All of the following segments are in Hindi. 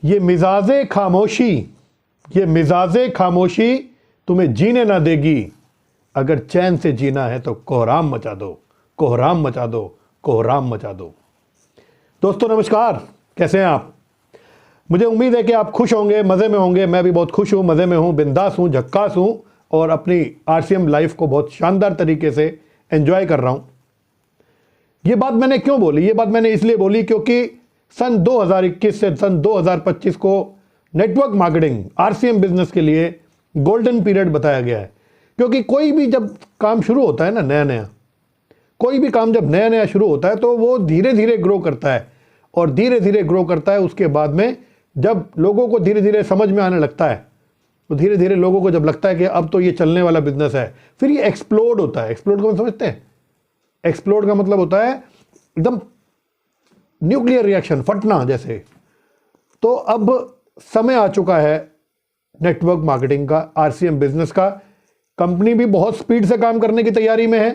ये मिजाजे खामोशी, ये मिजाजे खामोशी तुम्हें जीने ना देगी। अगर चैन से जीना है तो कोहराम मचा दो, कोहराम मचा दो, कोहराम मचा दो। दोस्तों नमस्कार, कैसे हैं आप? मुझे उम्मीद है कि आप खुश होंगे, मज़े में होंगे। मैं भी बहुत खुश हूँ, मज़े में हूँ, बिंदास हूँ, झक्कास हूँ और अपनी आरसीएम लाइफ को बहुत शानदार तरीके से एंजॉय कर रहा हूँ। ये बात मैंने क्यों बोली? ये बात मैंने इसलिए बोली क्योंकि सन 2021 से सन 2025 को नेटवर्क मार्केटिंग आरसीएम बिजनेस के लिए गोल्डन पीरियड बताया गया है। क्योंकि कोई भी जब काम शुरू होता है ना, नया नया कोई भी काम जब नया नया शुरू होता है तो वो धीरे धीरे ग्रो करता है और धीरे धीरे ग्रो करता है। उसके बाद में जब लोगों को धीरे धीरे समझ में आने लगता है, तो धीरे धीरे लोगों को जब लगता है कि अब तो ये चलने वाला बिजनेस है, फिर ये एक्सप्लोड होता है। एक्सप्लोड को समझते हैं? एक्सप्लोड का मतलब होता है एकदम न्यूक्लियर रिएक्शन, फटना जैसे। तो अब समय आ चुका है नेटवर्क मार्केटिंग का, आरसीएम बिजनेस का। कंपनी भी बहुत स्पीड से काम करने की तैयारी में है।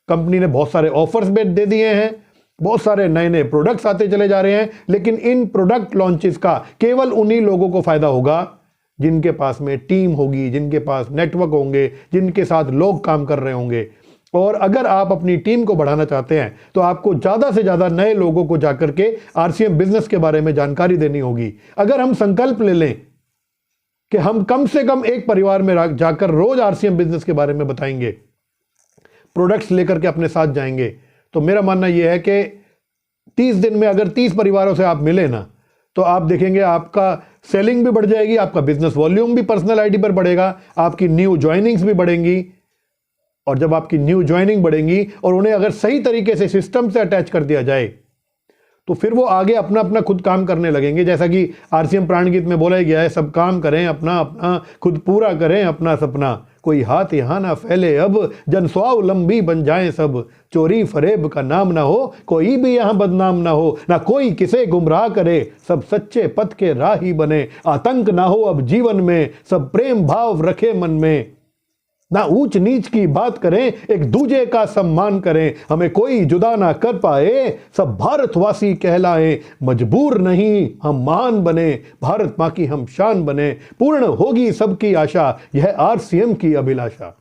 कंपनी ने बहुत सारे ऑफर्स भी दे दिए हैं, बहुत सारे नए नए प्रोडक्ट्स आते चले जा रहे हैं। लेकिन इन प्रोडक्ट लॉन्चेस का केवल उन्हीं लोगों को फायदा होगा जिनके पास में टीम होगी, जिनके पास नेटवर्क होंगे, जिनके साथ लोग काम कर रहे होंगे। और अगर आप अपनी टीम को बढ़ाना चाहते हैं तो आपको ज़्यादा से ज़्यादा नए लोगों को जाकर के आरसीएम बिजनेस के बारे में जानकारी देनी होगी। अगर हम संकल्प ले लें कि हम कम से कम एक परिवार में जाकर रोज आरसीएम बिजनेस के बारे में बताएंगे, प्रोडक्ट्स लेकर के अपने साथ जाएंगे, तो मेरा मानना यह है कि 30 दिन में अगर 30 परिवारों से आप मिले ना, तो आप देखेंगे आपका सेलिंग भी बढ़ जाएगी, आपका बिजनेस वॉल्यूम भी पर्सनल आईडी पर बढ़ेगा, आपकी न्यू ज्वाइनिंग्स भी बढ़ेंगी। और जब आपकी न्यू ज्वाइनिंग बढ़ेंगी और उन्हें अगर सही तरीके से सिस्टम से अटैच कर दिया जाए, तो फिर वो आगे अपना अपना खुद काम करने लगेंगे। जैसा कि आरसीएम प्राण गीत में बोला ही गया है, सब काम करें अपना अपना, खुद पूरा करें अपना सपना, कोई हाथ यहाँ ना फैले अब, जन स्वावलंबी बन जाएं सब, चोरी फरेब का नाम ना हो, कोई भी यहाँ बदनाम ना हो, ना कोई किसे गुमराह करे, सब सच्चे पथ के राही बने, आतंक ना हो अब जीवन में, सब प्रेम भाव रखे मन में, ना ऊंच नीच की बात करें, एक दूजे का सम्मान करें, हमें कोई जुदा ना कर पाए, सब भारतवासी कहलाएं, मजबूर नहीं हम महान बने, भारत माँ की हम शान बने, पूर्ण होगी सबकी आशा, यह आरसीएम की अभिलाषा।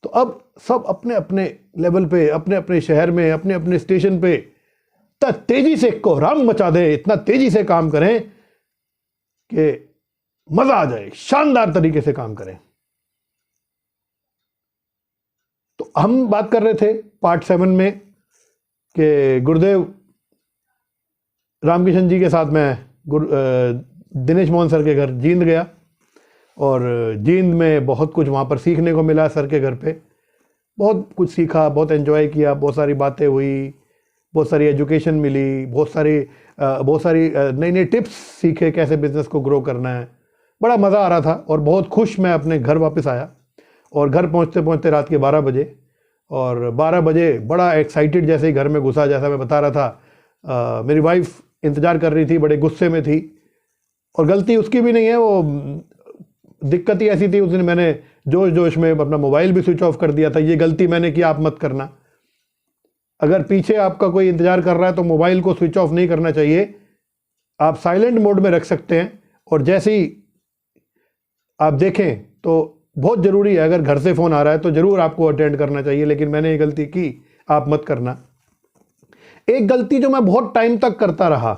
तो अब सब अपने अपने लेवल पे, अपने अपने शहर में, अपने अपने स्टेशन पे इतना तेजी से कोहराम मचा दें, इतना तेजी से काम करें कि मजा आ जाए, शानदार तरीके से काम करें। तो हम बात कर रहे थे पार्ट 7 में कि गुरुदेव रामकिशन जी के साथ मैं दिनेश मोहन सर के घर जींद गया और जींद में बहुत कुछ वहाँ पर सीखने को मिला। सर के घर पे बहुत कुछ सीखा, बहुत एंजॉय किया, बहुत सारी बातें हुई, बहुत सारी एजुकेशन मिली, बहुत सारी नई नई टिप्स सीखे कैसे बिजनेस को ग्रो करना है। बड़ा मज़ा आ रहा था और बहुत खुश मैं अपने घर वापस आया। और घर पहुंचते पहुंचते रात के 12 बजे, और 12 बजे बड़ा एक्साइटेड जैसे ही घर में घुसा, जैसा मैं बता रहा था, मेरी वाइफ इंतज़ार कर रही थी, बड़े गुस्से में थी। और गलती उसकी भी नहीं है, वो दिक्कत ही ऐसी थी, उस दिन मैंने जोश जोश में अपना मोबाइल भी स्विच ऑफ कर दिया था। ये गलती मैंने की, आप मत करना। अगर पीछे आपका कोई इंतज़ार कर रहा है तो मोबाइल को स्विच ऑफ नहीं करना चाहिए, आप साइलेंट मोड में रख सकते हैं। और जैसे ही आप देखें तो बहुत ज़रूरी है, अगर घर से फ़ोन आ रहा है तो ज़रूर आपको अटेंड करना चाहिए, लेकिन मैंने ये गलती की, आप मत करना। एक गलती जो मैं बहुत टाइम तक करता रहा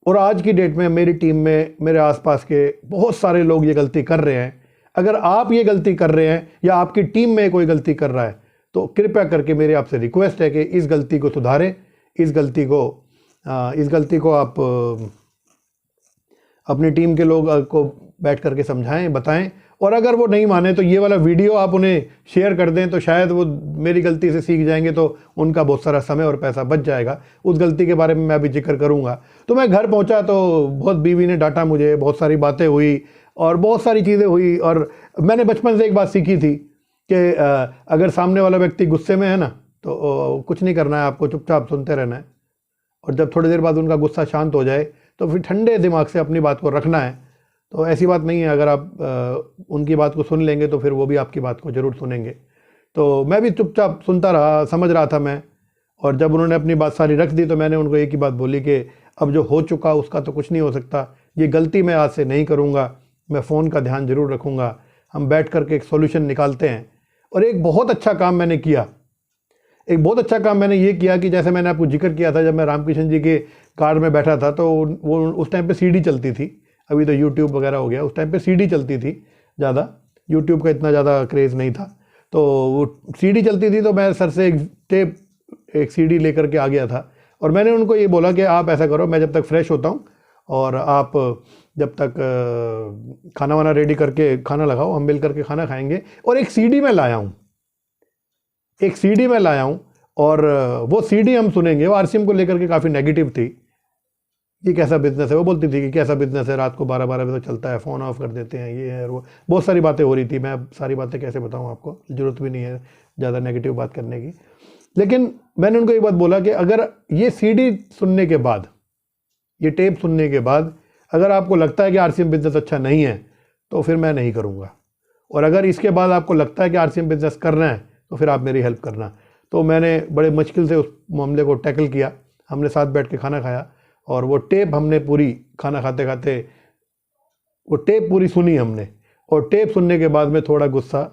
और आज की डेट में मेरी टीम में, मेरे आसपास के बहुत सारे लोग ये गलती कर रहे हैं। अगर आप ये गलती कर रहे हैं या आपकी टीम में कोई गलती कर रहा है तो कृपया करके मेरी आपसे रिक्वेस्ट है कि इस गलती को सुधारें, इस गलती को आप अपनी टीम के लोग को बैठ करके समझाएं, बताएं। और अगर वो नहीं माने तो ये वाला वीडियो आप उन्हें शेयर कर दें, तो शायद वो मेरी गलती से सीख जाएंगे, तो उनका बहुत सारा समय और पैसा बच जाएगा। उस गलती के बारे में मैं अभी जिक्र करूंगा। तो मैं घर पहुंचा तो बहुत बीवी ने डांटा मुझे, बहुत सारी बातें हुई और बहुत सारी चीज़ें हुई। और मैंने बचपन से एक बात सीखी थी कि अगर सामने वाला व्यक्ति गुस्से में है ना, तो कुछ नहीं करना है, आपको चुपचाप सुनते रहना है। और जब थोड़ी देर बाद उनका गुस्सा शांत हो जाए तो फिर ठंडे दिमाग से अपनी बात को रखना है। तो ऐसी बात नहीं है, अगर आप उनकी बात को सुन लेंगे तो फिर वो भी आपकी बात को ज़रूर सुनेंगे। तो मैं भी चुपचाप सुनता रहा, समझ रहा था मैं। और जब उन्होंने अपनी बात सारी रख दी तो मैंने उनको एक ही बात बोली कि अब जो हो चुका उसका तो कुछ नहीं हो सकता, ये गलती मैं आज से नहीं करूँगा, मैं फ़ोन का ध्यान ज़रूर रखूँगा, हम बैठ करके एक सॉल्यूशन निकालते हैं। और एक बहुत अच्छा काम मैंने किया, एक बहुत अच्छा काम मैंने ये किया कि जैसे मैंने आपको जिक्र किया था, जब मैं रामकृष्ण जी के कार में बैठा था तो वो उस टाइम पे सीडी चलती थी, अभी तो यूट्यूब वगैरह हो गया, उस टाइम पे सीडी चलती थी ज़्यादा, यूट्यूब का इतना ज़्यादा क्रेज़ नहीं था, तो वो सीडी चलती थी। तो मैं सर से एक सीडी लेकर के आ गया था और मैंने उनको ये बोला कि आप ऐसा करो, मैं जब तक फ्रेश होता हूँ और आप जब तक खाना वाना रेडी करके खाना लगाओ, हम मिल करके खाना खाएंगे। और एक सीडी मैं लाया हूँ, एक सीडी मैं लाया हूँ और वो सीडी हम सुनेंगे। वो आरसीएम को लेकर के काफ़ी नेगेटिव थी, ये कैसा बिजनेस है, वो बोलती थी कि कैसा बिजनेस है, रात को 12-12 बजे तक चलता है, फ़ोन ऑफ कर देते हैं, ये है वो, बहुत सारी बातें हो रही थी। मैं सारी बातें कैसे बताऊँ आपको, ज़रूरत भी नहीं है ज़्यादा नेगेटिव बात करने की। लेकिन मैंने उनको ये बात बोला कि अगर ये सीडी सुनने के बाद, ये टेप सुनने के बाद अगर आपको लगता है कि आरसीएम बिजनेस अच्छा नहीं है तो फिर मैं नहीं करूँगा, और अगर इसके बाद आपको लगता है कि आरसीएम बिजनेस करना है तो फिर आप मेरी हेल्प करना। तो मैंने बड़े मुश्किल से उस मामले को टैकल किया, हमने साथ बैठ के खाना खाया और वो टेप हमने पूरी, खाना खाते खाते वो टेप पूरी सुनी हमने। और टेप सुनने के बाद में थोड़ा गुस्सा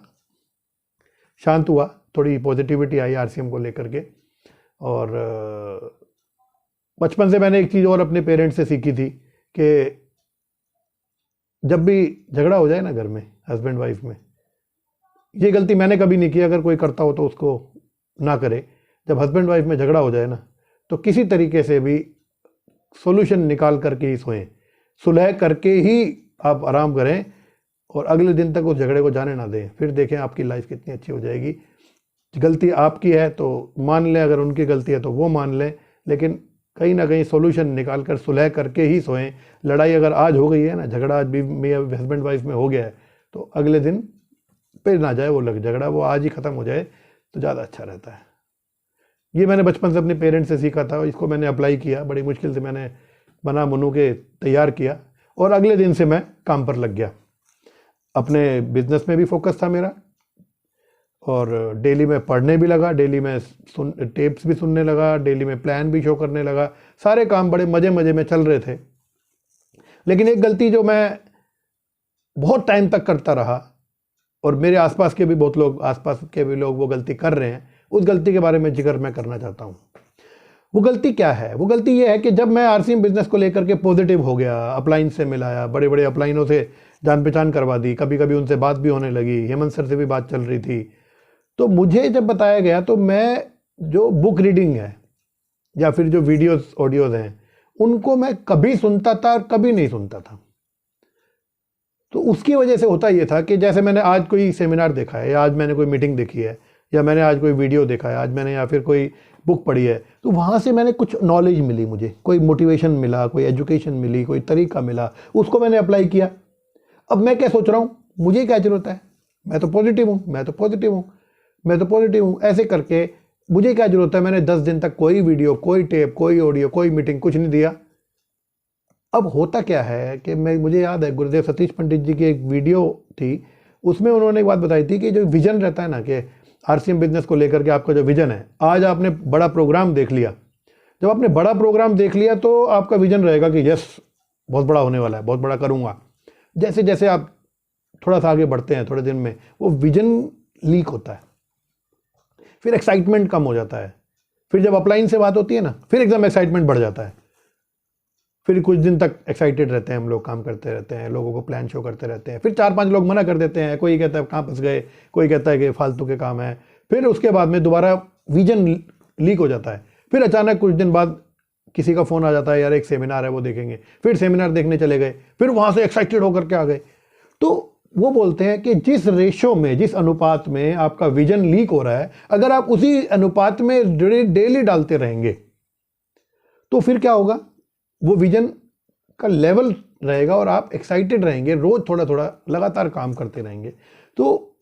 शांत हुआ, थोड़ी पॉजिटिविटी आई आरसीएम को लेकर के। और बचपन से मैंने एक चीज़ और अपने पेरेंट्स से सीखी थी कि जब भी झगड़ा हो जाए ना घर में हस्बैंड वाइफ में, ये गलती मैंने कभी नहीं की, अगर कोई करता हो तो उसको ना करे। जब हस्बैंड वाइफ में झगड़ा हो जाए ना तो किसी तरीके से भी सॉल्यूशन निकाल करके ही सोएं, सुलह करके ही आप आराम करें और अगले दिन तक उस झगड़े को जाने ना दें। फिर देखें आपकी लाइफ कितनी अच्छी हो जाएगी। गलती आपकी है तो मान लें, अगर उनकी गलती है तो वो मान लें, लेकिन कहीं ना कहीं सॉल्यूशन निकाल कर सुलह करके ही सोएं। लड़ाई अगर आज हो गई है ना, झगड़ा आज भी हस्बैंड वाइफ में हो गया है, तो अगले दिन फिर ना जाए वो झगड़ा, वो आज ही ख़त्म हो जाए तो ज़्यादा अच्छा रहता है। ये मैंने बचपन से अपने पेरेंट्स से सीखा था, इसको मैंने अप्लाई किया, बड़ी मुश्किल से मैंने बना बनू के तैयार किया और अगले दिन से मैं काम पर लग गया। अपने बिजनेस में भी फोकस था मेरा और डेली में पढ़ने भी लगा, डेली में टेप्स भी सुनने लगा, डेली में प्लान भी शो करने लगा, सारे काम बड़े मज़े में चल रहे थे। लेकिन एक गलती जो मैं बहुत टाइम तक करता रहा और मेरे आसपास के भी बहुत लोग, आसपास के भी लोग वो गलती कर रहे हैं, उस गलती के बारे में जिक्र मैं करना चाहता हूँ। वो गलती क्या है? वो गलती ये है कि जब मैं आरसीएम बिजनेस को लेकर के पॉजिटिव हो गया, अपलाइन से मिलाया, बड़े बड़े अपलाइनों से जान पहचान करवा दी, कभी कभी उनसे बात भी होने लगी, हेमंत सर से भी बात चल रही थी, तो मुझे जब बताया गया तो मैं जो बुक रीडिंग है या फिर जो वीडियोस ऑडियोज हैं उनको मैं कभी सुनता था और कभी नहीं सुनता था। तो उसकी वजह से होता ये था कि जैसे मैंने आज कोई सेमिनार देखा है या आज मैंने कोई मीटिंग देखी है या मैंने आज कोई वीडियो देखा है, आज मैंने या फिर कोई बुक पढ़ी है, तो वहाँ से मैंने कुछ नॉलेज मिली, मुझे कोई मोटिवेशन मिला, कोई एजुकेशन मिली, कोई तरीका मिला, उसको मैंने अप्लाई किया। अब मैं क्या सोच रहा हूँ, मुझे क्या जरूरत है, मैं तो पॉजिटिव हूँ, मैं तो पॉजिटिव हूँ, मैं तो पॉजिटिव हूँ, ऐसे करके मुझे क्या जरूरत है। मैंने 10 दिन तक कोई वीडियो, कोई टेप, कोई ऑडियो, कोई मीटिंग, कुछ नहीं दिया। अब होता क्या है कि मुझे याद है गुरुदेव सतीश पंडित जी की एक वीडियो थी, उसमें उन्होंने एक बात बताई थी कि जो विजन रहता है ना कि आरसीएम बिजनेस को लेकर के आपका जो विजन है, आज आपने बड़ा प्रोग्राम देख लिया, जब आपने बड़ा प्रोग्राम देख लिया तो आपका विजन रहेगा कि यस बहुत बड़ा होने वाला है, बहुत बड़ा करूँगा। जैसे जैसे आप थोड़ा सा आगे बढ़ते हैं, थोड़े दिन में वो विजन लीक होता है, फिर एक्साइटमेंट कम हो जाता है, फिर जब अपलाइन से बात होती है ना फिर एकदम एक्साइटमेंट बढ़ जाता है, फिर कुछ दिन तक एक्साइटेड रहते हैं हम लोग, काम करते रहते हैं, लोगों को प्लान शो करते रहते हैं, फिर 4-5 लोग मना कर देते हैं, कोई कहता है कहाँ फंस गए, कोई कहता है कि फालतू के काम है, फिर उसके बाद में दोबारा विजन लीक हो जाता है। फिर अचानक कुछ दिन बाद किसी का फ़ोन आ जाता है, यार एक सेमिनार है वो देखेंगे, फिर सेमिनार देखने चले गए, फिर वहाँ से एक्साइटेड होकर के आ गए। तो वो बोलते हैं कि जिस रेशो में, जिस अनुपात में आपका विजन लीक हो रहा है, अगर आप उसी अनुपात में डेली डालते रहेंगे तो फिर क्या होगा, वो विजन का लेवल रहेगा और आप एक्साइटेड रहेंगे, रोज थोड़ा थोड़ा लगातार काम करते रहेंगे। तो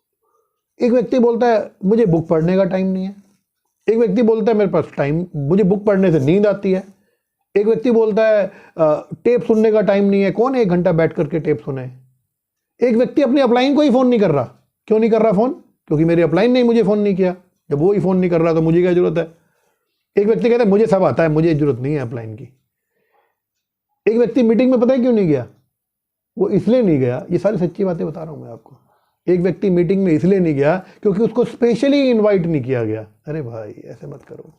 एक व्यक्ति बोलता है मुझे बुक पढ़ने का टाइम नहीं है, एक व्यक्ति बोलता है मेरे पास टाइम, मुझे बुक पढ़ने से नींद आती है, एक व्यक्ति बोलता है टेप सुनने का टाइम नहीं है, कौन 1 घंटा बैठ करके टेप सुने। एक व्यक्ति अपनी अपलाइन को ही फ़ोन नहीं कर रहा, क्यों नहीं कर रहा फ़ोन, क्योंकि मेरी अपलाइन ने मुझे फ़ोन नहीं किया। जब वो ही फ़ोन नहीं कर रहा तो मुझे क्या जरूरत है। एक व्यक्ति कहता है मुझे सब आता है, मुझे जरूरत नहीं है अपलाइन की। एक व्यक्ति मीटिंग में पता है क्यों नहीं गया? वो इसलिए नहीं गया, ये सारी सच्ची बातें बता रहा हूं मैं आपको। एक व्यक्ति मीटिंग में इसलिए नहीं गया क्योंकि उसको स्पेशली इनवाइट नहीं किया गया। अरे भाई ऐसे मत करो,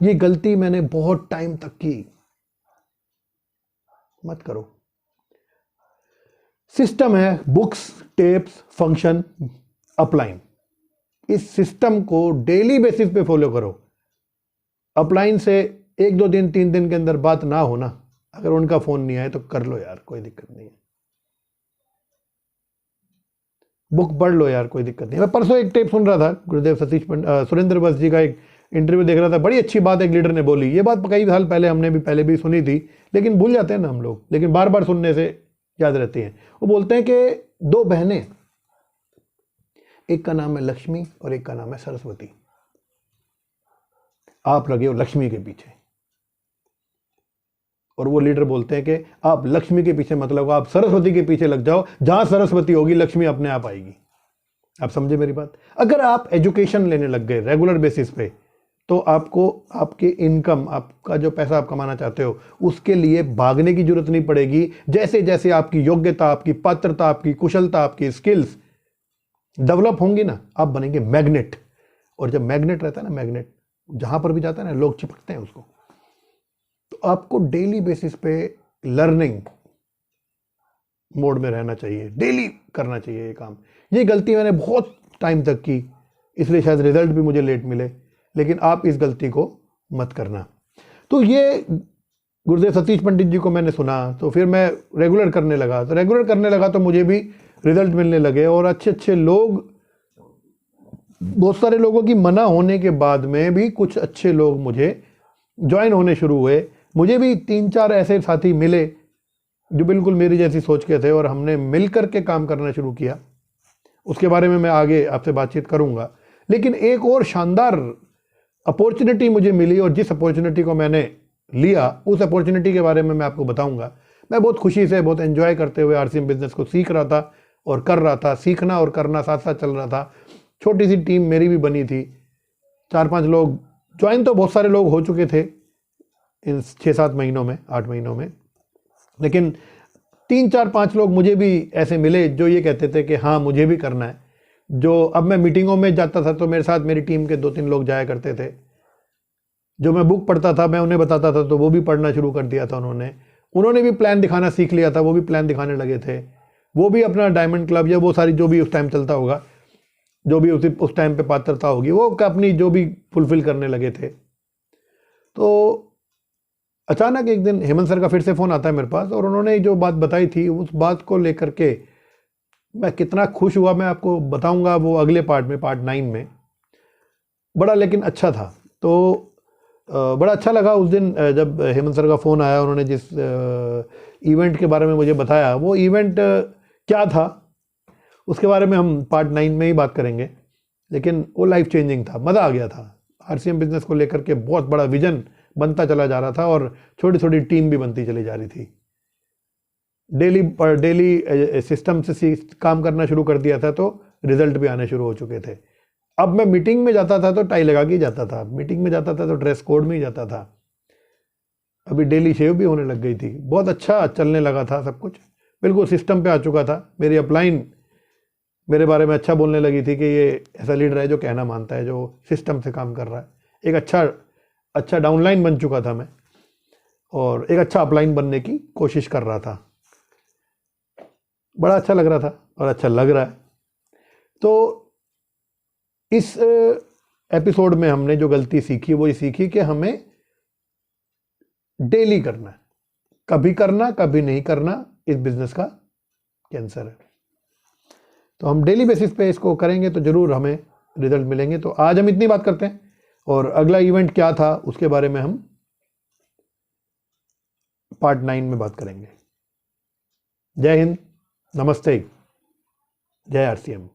ये गलती मैंने बहुत टाइम तक की, मत करो। सिस्टम है बुक्स, टेप्स, फंक्शन, अपलाइन। इस सिस्टम को डेली बेसिस पे फॉलो करो। अपलाइन से 1-2 दिन 3 दिन के अंदर बात ना होना, अगर उनका फोन नहीं आए तो कर लो यार, कोई दिक्कत नहीं है। बुक पढ़ लो यार, कोई दिक्कत नहीं। मैं परसों एक टेप सुन रहा था, गुरुदेव सतीश सुरेंद्र बस जी का एक इंटरव्यू देख रहा था। बड़ी अच्छी बात एक लीडर ने बोली। ये बात कई साल पहले हमने भी पहले भी सुनी थी, लेकिन भूल जाते हैं ना हम लोग, लेकिन बार बार सुनने से याद रहती हैं। वो बोलते हैं कि 2 बहनें, एक का नाम है लक्ष्मी और एक का नाम है सरस्वती। आप लगे हो लक्ष्मी के पीछे, और वो लीडर बोलते हैं कि आप लक्ष्मी के पीछे मत लगो, आप सरस्वती के पीछे लग जाओ। जहां सरस्वती होगी लक्ष्मी अपने आप आएगी। आप समझे मेरी बात? अगर आप एजुकेशन लेने लग गए रेगुलर बेसिस पे, तो आपको आपकी इनकम, आपका जो पैसा आप कमाना चाहते हो, उसके लिए भागने की जरूरत नहीं पड़ेगी। जैसे जैसे आपकी योग्यता, आपकी पात्रता, आपकी कुशलता, आपकी स्किल्स डेवलप होंगी ना, आप बनेंगे मैग्नेट। और जब मैग्नेट रहता है ना, मैग्नेट जहां पर भी जाता है ना, लोग चिपकते हैं उसको। तो आपको डेली बेसिस पे लर्निंग मोड में रहना चाहिए, डेली करना चाहिए ये काम। ये गलती मैंने बहुत टाइम तक की, इसलिए शायद रिजल्ट भी मुझे लेट मिले, लेकिन आप इस गलती को मत करना। तो ये गुरुदेव सतीश पंडित जी को मैंने सुना, तो फिर मैं रेगुलर करने लगा। तो रेगुलर करने लगा तो मुझे भी रिजल्ट मिलने लगे, और अच्छे अच्छे लोग, बहुत सारे लोगों की मना होने के बाद में भी कुछ अच्छे लोग मुझे ज्वाइन होने शुरू हुए। मुझे भी 3-4 ऐसे साथी मिले जो बिल्कुल मेरी जैसी सोच के थे, और हमने मिलकर के काम करना शुरू किया। उसके बारे में मैं आगे आपसे बातचीत करूंगा। लेकिन एक और शानदार अपॉर्चुनिटी मुझे मिली, और जिस अपॉर्चुनिटी को मैंने लिया, उस अपॉर्चुनिटी के बारे में मैं आपको बताऊंगा। मैं बहुत खुशी से, बहुत एंजॉय करते हुए आरसीएम बिजनेस को सीख रहा था और कर रहा था। सीखना और करना साथ साथ चल रहा था। छोटी सी टीम मेरी भी बनी थी, 4-5 लोग ज्वाइन, तो बहुत सारे लोग हो चुके थे इन 6-7 महीनों में, 8 महीनों में। लेकिन 3-4-5 लोग मुझे भी ऐसे मिले जो ये कहते थे कि हाँ मुझे भी करना है। जो अब मैं मीटिंगों में जाता था तो मेरे साथ मेरी टीम के 2-3 लोग जाया करते थे। जो मैं बुक पढ़ता था, मैं उन्हें बताता था, तो वो भी पढ़ना शुरू कर दिया था उन्होंने भी प्लान दिखाना सीख लिया था, वो भी प्लान दिखाने लगे थे। वो भी अपना डायमंड क्लब या वो सारी जो भी उस टाइम चलता होगा, जो भी उस टाइम पे पात्रता होगी, वो अपनी जो भी फुलफिल करने लगे थे। तो अचानक एक दिन हेमंत सर का फिर से फोन आता है मेरे पास, और उन्होंने जो बात बताई थी, उस बात को लेकर के मैं कितना खुश हुआ मैं आपको बताऊंगा वो अगले पार्ट में, पार्ट 9 में। बड़ा लेकिन अच्छा था। तो बड़ा अच्छा लगा उस दिन जब हेमंत सर का फ़ोन आया। उन्होंने जिस इवेंट के बारे में मुझे बताया, वो इवेंट क्या था उसके बारे में हम पार्ट 9 में ही बात करेंगे। लेकिन वो लाइफ चेंजिंग था, मज़ा आ गया था। आरसीएम बिजनेस को लेकर के बहुत बड़ा विजन बनता चला जा रहा था, और छोटी छोटी टीम भी बनती चली जा रही थी। डेली सिस्टम से काम करना शुरू कर दिया था, तो रिजल्ट भी आने शुरू हो चुके थे। अब मैं मीटिंग में जाता था तो टाई लगा के जाता था, मीटिंग में जाता था तो ड्रेस कोड में ही जाता था। अभी डेली शेव भी होने लग गई थी। बहुत अच्छा चलने लगा था सब कुछ, बिल्कुल सिस्टम पे आ चुका था। मेरी अपलाइन मेरे बारे में अच्छा बोलने लगी थी कि ये ऐसा लीडर है जो कहना मानता है, जो सिस्टम से काम कर रहा है। एक अच्छा डाउनलाइन बन चुका था मैं, और एक अच्छा अपलाइन बनने की कोशिश कर रहा था। बड़ा अच्छा लग रहा था और अच्छा लग रहा है। तो इस एपिसोड में हमने जो गलती सीखी वो ये सीखी कि हमें डेली करना है। कभी करना कभी नहीं करना इस बिजनेस का कैंसर है। तो हम डेली बेसिस पे इसको करेंगे तो जरूर हमें रिजल्ट मिलेंगे। तो आज हम इतनी बात करते हैं, और अगला इवेंट क्या था उसके बारे में हम पार्ट 9 में बात करेंगे। जय हिंद, नमस्ते, जय आरसीएम।